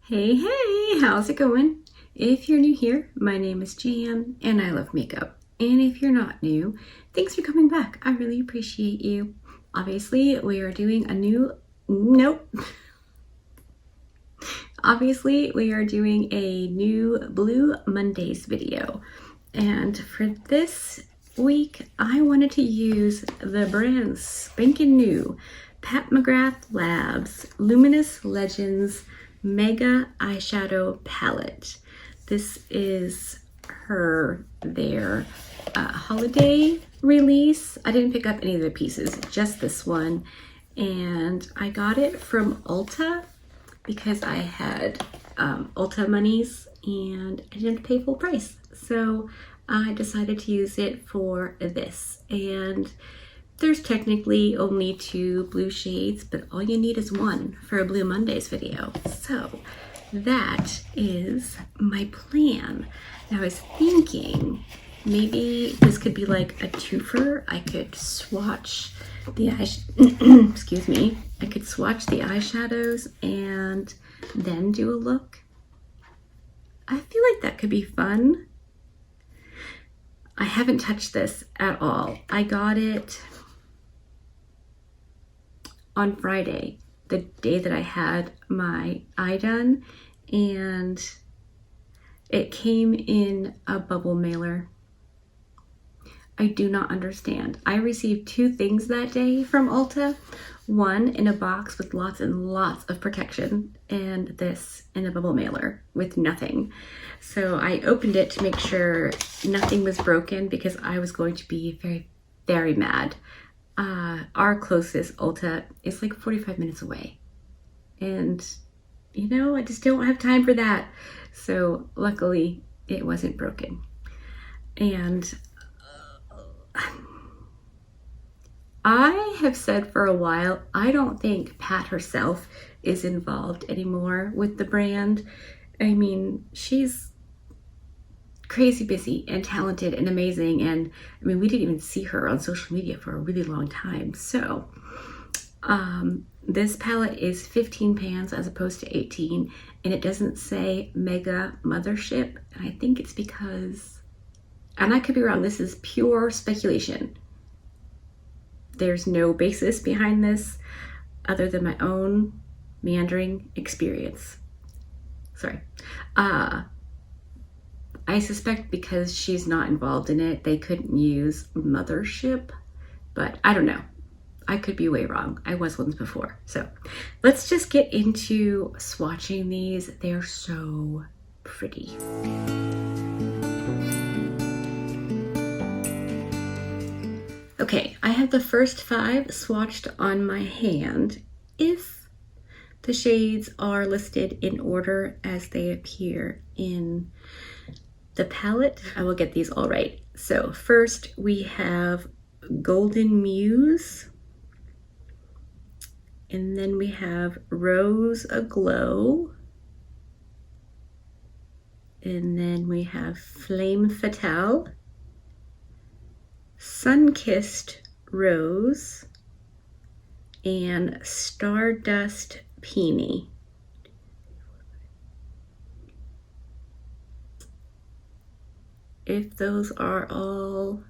Hey, hey, how's it going? If you're new here, my name is Jam and I love makeup. And if you're not new, thanks for coming back. I really appreciate you. Obviously, we are doing a new, nope. Obviously, we are doing a new Blue Mondays video. And for this week, I wanted to use the brand spanking new Pat McGrath Labs Luminous Legends Mega Eyeshadow Palette. This is their holiday release. I didn't pick up any of the pieces, just this one. And I got it from Ulta because I had Ulta monies and I didn't pay full price. So I decided to use it for this. And there's technically only 2 blue shades, but all you need is 1 for a Blue Mondays video. So that is my plan. Now I was thinking maybe this could be like a twofer. I could swatch the excuse me. I could swatch the eyeshadows and then do a look. I feel like that could be fun. I haven't touched this at all. I got it on Friday, the day that I had my eye done, and it came in a bubble mailer. I do not understand. I received 2 things that day from Ulta. One in a box with lots and lots of protection, and this in a bubble mailer with nothing. So I opened it to make sure nothing was broken because I was going to be very, very mad. Our closest Ulta is like 45 minutes away. And, you know, I just don't have time for that. So luckily it wasn't broken. And I have said for a while, I don't think Pat herself is involved anymore with the brand. I mean, she's crazy busy and talented and amazing. And I mean, we didn't even see her on social media for a really long time. So this palette is 15 pans as opposed to 18, and it doesn't say Mega Mothership. And I think it's because, and I could be wrong, this is pure speculation. There's no basis behind this other than my own meandering experience. Sorry. I suspect because she's not involved in it, they couldn't use Mothership, but I don't know. I could be way wrong. I was once before. So let's just get into swatching these. They're so pretty. Okay, I have the first 5 swatched on my hand. If the shades are listed in order as they appear in the palette, I will get these all right. So first we have Golden Muse, and then we have Rose Aglow, and then we have Flame Fatale, Sun-Kissed Rose, and Stardust Peony. If those are all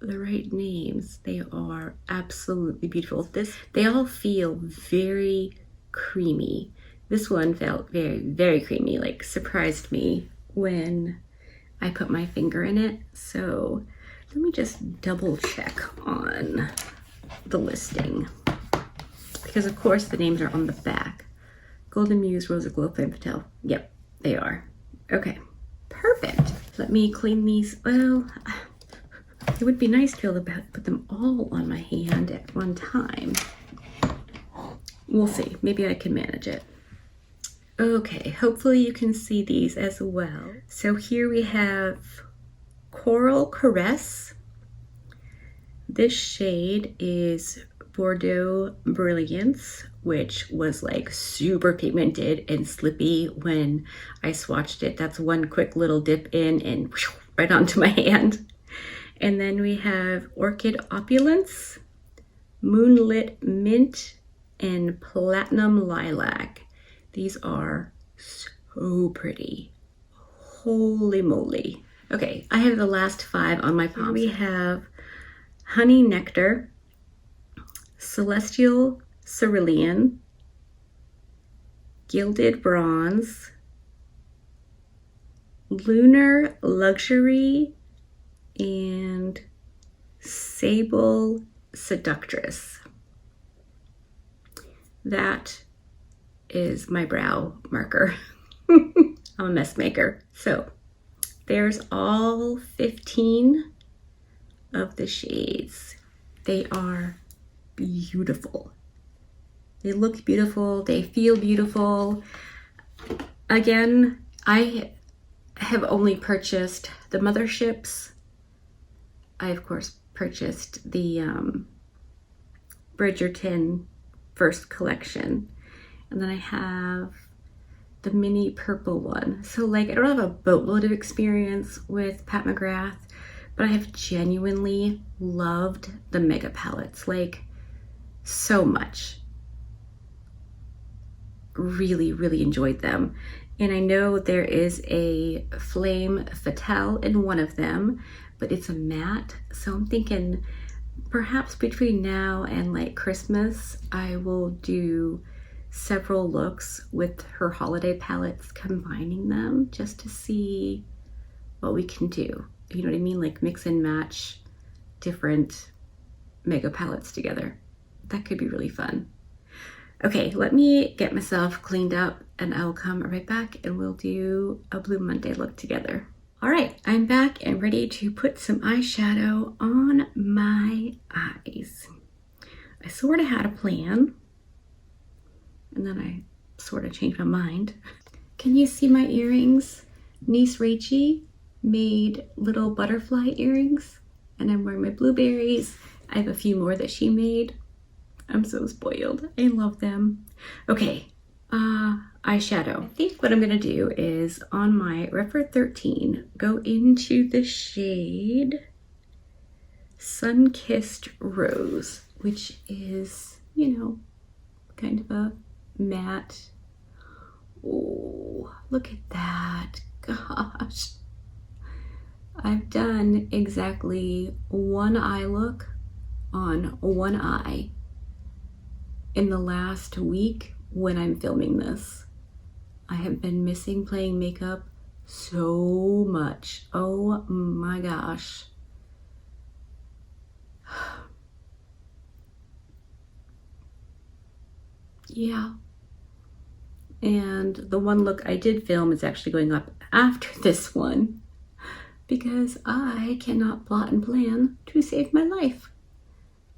the right names, they are absolutely beautiful. They all feel very creamy. This one felt very, very creamy, like surprised me when I put my finger in it. So let me just double check on the listing, because of course the names are on the back. Golden Muse, Rose Aglow, Flame Fatale. Yep, they are. Okay, perfect. Let me clean these. Well, it would be nice to be able to put them all on my hand at one time. We'll see. Maybe I can manage it. Okay, hopefully you can see these as well. So here we have Coral Caress. This shade is Bordeaux Brilliance, which was like super pigmented and slippy when I swatched it. That's one quick little dip in and whoosh, right onto my hand. And then we have Orchid Opulence, Moonlit Mint, and Platinum Lilac. These are so pretty. Holy moly. Okay, I have the last 5 on my palm. We have Honey Nectar, Celestial Cerulean, Gilded Bronze, Lunar Luxury, and Sable Seductress. That is my brow marker. I'm a mess maker. So there's all 15 of the shades. They are beautiful. They look beautiful. They feel beautiful. Again, I have only purchased the motherships. I, of course, purchased the Bridgerton first collection. And then I have the mini purple one. So like, I don't have a boatload of experience with Pat McGrath, but I have genuinely loved the mega palettes, like so much. Really, really enjoyed them. And I know there is a Flame Fatale in one of them, but it's a matte. So I'm thinking perhaps between now and like Christmas, I will do several looks with her holiday palettes, combining them just to see what we can do. You know what I mean? Like mix and match different mega palettes together. That could be really fun. Okay, let me get myself cleaned up and I'll come right back and we'll do a Blue Monday look together. All right, I'm back and ready to put some eyeshadow on my eyes. I sort of had a plan, and then I sort of changed my mind. Can you see my earrings? Niece Rachie made little butterfly earrings, and I'm wearing my blueberries. I have a few more that she made. I'm so spoiled. I love them. Okay, eyeshadow. I think what I'm gonna do is on my Rephr 13, go into the shade Sun-Kissed Rose, which is, you know, kind of a matte. Oh, look at that. Gosh. I've done exactly one eye look on one eye in the last week when I'm filming this. I have been missing playing makeup so much. Oh my gosh. Yeah. And the one look I did film is actually going up after this one because I cannot plot and plan to save my life.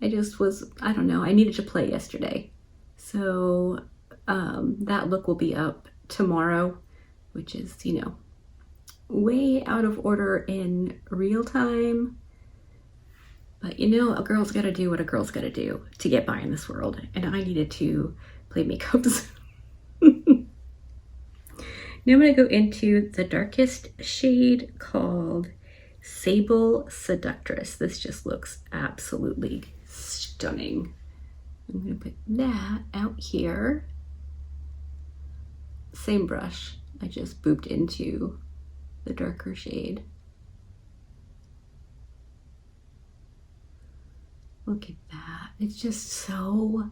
I just was, I don't know, I needed to play yesterday. So that look will be up tomorrow, which is, you know, way out of order in real time. But you know, a girl's gotta do what a girl's gotta do to get by in this world. And I needed to play makeups. Now I'm gonna go into the darkest shade called Sable Seductress. This just looks absolutely stunning. I'm gonna put that out here. Same brush, I just booped into the darker shade. Look at that, it's just so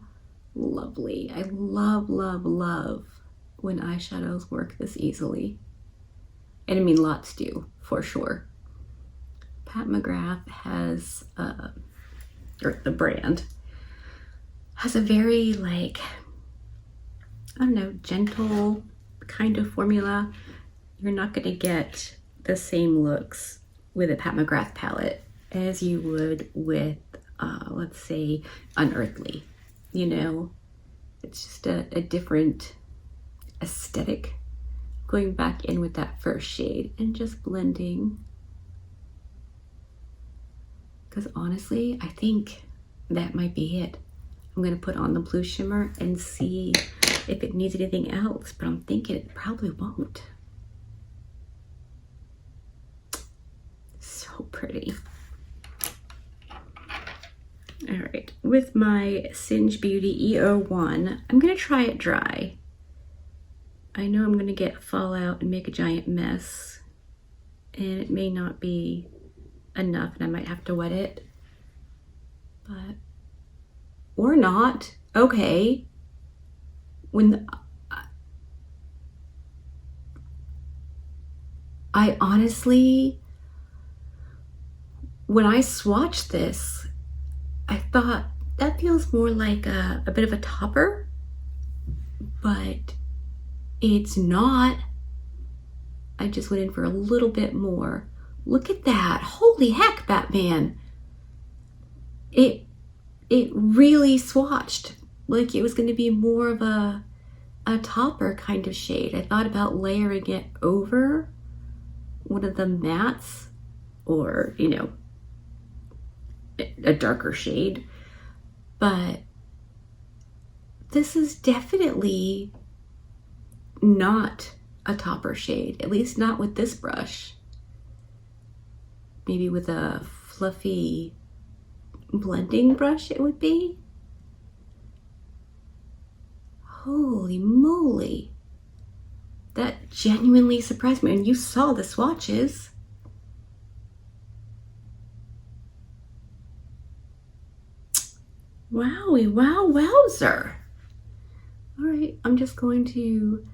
lovely. I love, love, love when eyeshadows work this easily. And I mean, lots do, for sure. Pat McGrath has, or the brand, has a very like, I don't know, gentle kind of formula. You're not gonna get the same looks with a Pat McGrath palette as you would with, let's say, Unearthly. You know, it's just a different aesthetic. Going back in with that first shade and just blending. Because honestly, I think that might be it. I'm gonna put on the blue shimmer and see if it needs anything else, but I'm thinking it probably won't. So pretty. All right, with my Singe Beauty EO1, I'm gonna try it dry. I know I'm gonna get fallout and make a giant mess, and it may not be enough and I might have to wet it, but, or not. Okay. I honestly, when I swatched this, I thought that feels more like a bit of a topper, but it's not. I just went in for a little bit more. Look at that. Holy heck, Batman. It really swatched like it was going to be more of a topper kind of shade. I thought about layering it over one of the mattes or, you know, a darker shade, but this is definitely not a topper shade, at least not with this brush. Maybe with a fluffy blending brush it would be. Holy moly, that genuinely surprised me. And you saw the swatches. Wowie, wow, wowzer. All right, I'm just going to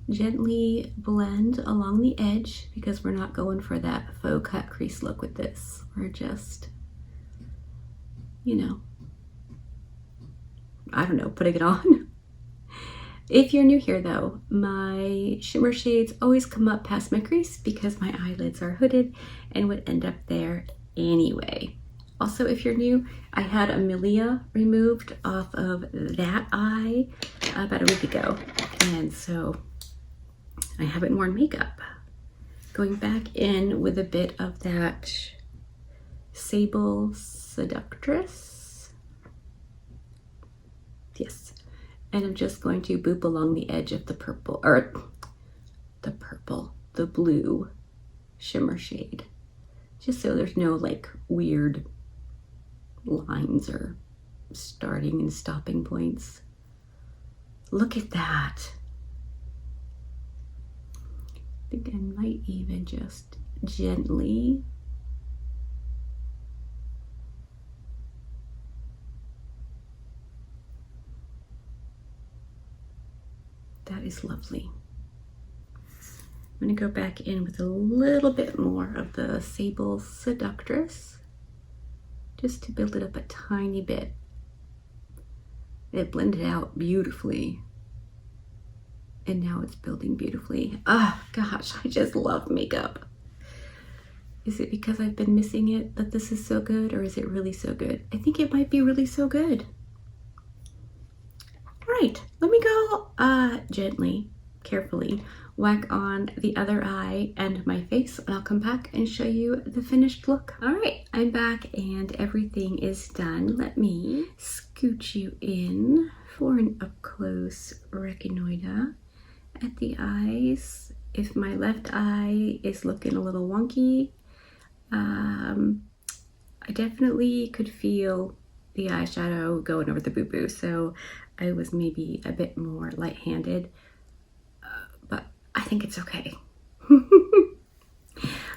gently blend along the edge because we're not going for that faux cut crease look with this. We're just, you know, I don't know, putting it on. If you're new here though, my shimmer shades always come up past my crease because my eyelids are hooded and would end up there anyway. Also, if you're new, I had Amelia removed off of that eye about a week ago, and so I haven't worn makeup. Going back in with a bit of that Sable Seductress. Yes. And I'm just going to boop along the edge of the purple, or the blue shimmer shade. Just so there's no like weird lines or starting and stopping points. Look at that. I think I might even just gently that is lovely. I'm going to go back in with a little bit more of the Sable Seductress just to build it up a tiny bit. It blended out beautifully and now it's building beautifully. Oh gosh, I just love makeup. Is it because I've been missing it that this is so good, or is it really so good? I think it might be really so good. Right, let me go gently, carefully whack on the other eye and my face, and I'll come back and show you the finished look. All right, I'm back and everything is done. Let me scooch you in for an up-close reconnoiter at the eyes. If my left eye is looking a little wonky, I definitely could feel the eyeshadow going over the boo-boo, so I was maybe a bit more light-handed, but I think it's okay.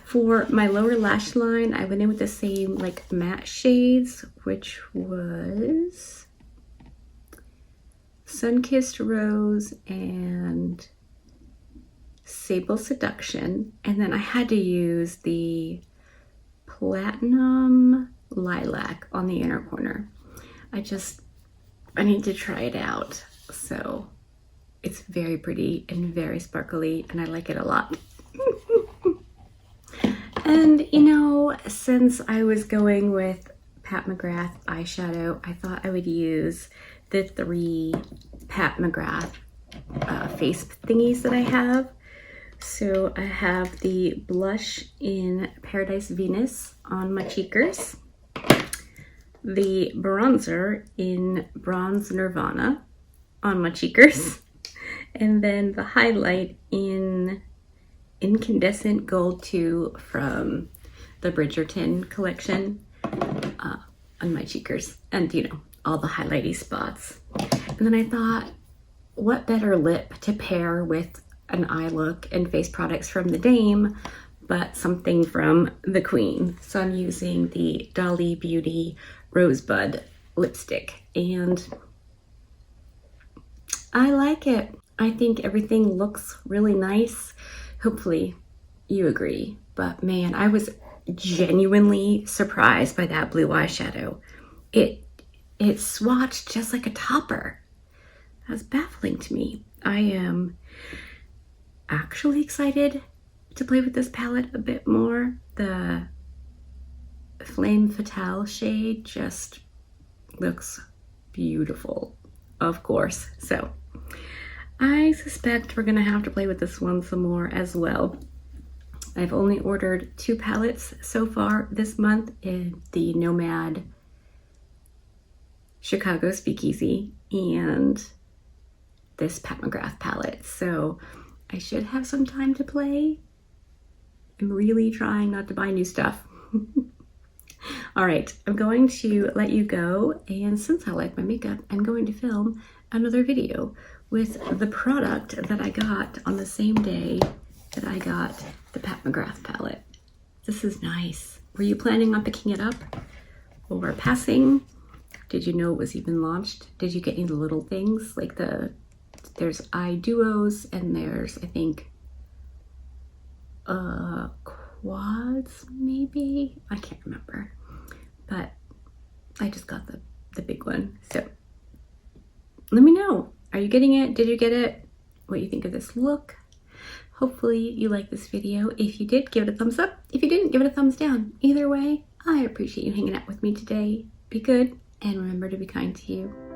For my lower lash line, I went in with the same like matte shades, which was Sun-Kissed Rose and Sable Seduction, and then I had to use the Platinum Lilac on the inner corner. I need to try it out. So it's very pretty and very sparkly and I like it a lot. And you know, since I was going with Pat McGrath eyeshadow, I thought I would use the 3 Pat McGrath face thingies that I have. So I have the blush in Paradise Venus on my cheekers, the bronzer in Bronze Nirvana on my cheekers, and then the highlight in Incandescent Gold 2 from the Bridgerton collection on my cheekers, and you know, all the highlighty spots. And then I thought, what better lip to pair with an eye look and face products from the Dame, but something from the Queen. So I'm using the Dolly Beauty Rosebud lipstick, and I like it. I think everything looks really nice. Hopefully you agree, but man, I was genuinely surprised by that blue eyeshadow. It swatched just like a topper. That's baffling to me. I am actually excited to play with this palette a bit more. The Flame Fatale shade just looks beautiful, of course. So I suspect we're gonna have to play with this one some more as well. I've only ordered 2 palettes so far this month in the Nomad Chicago Speakeasy and this Pat McGrath palette. So I should have some time to play. I'm really trying not to buy new stuff. All right, I'm going to let you go. And since I like my makeup, I'm going to film another video with the product that I got on the same day that I got the Pat McGrath palette. This is nice. Were you planning on picking it up or passing? Did you know it was even launched? Did you get any little things like there's eye duos and there's, I think, quads maybe? I can't remember, but I just got the big one. So let me know. Are you getting it? Did you get it? What you think of this look? Hopefully you like this video. If you did, give it a thumbs up. If you didn't, give it a thumbs down. Either way, I appreciate you hanging out with me today. Be good and remember to be kind to you.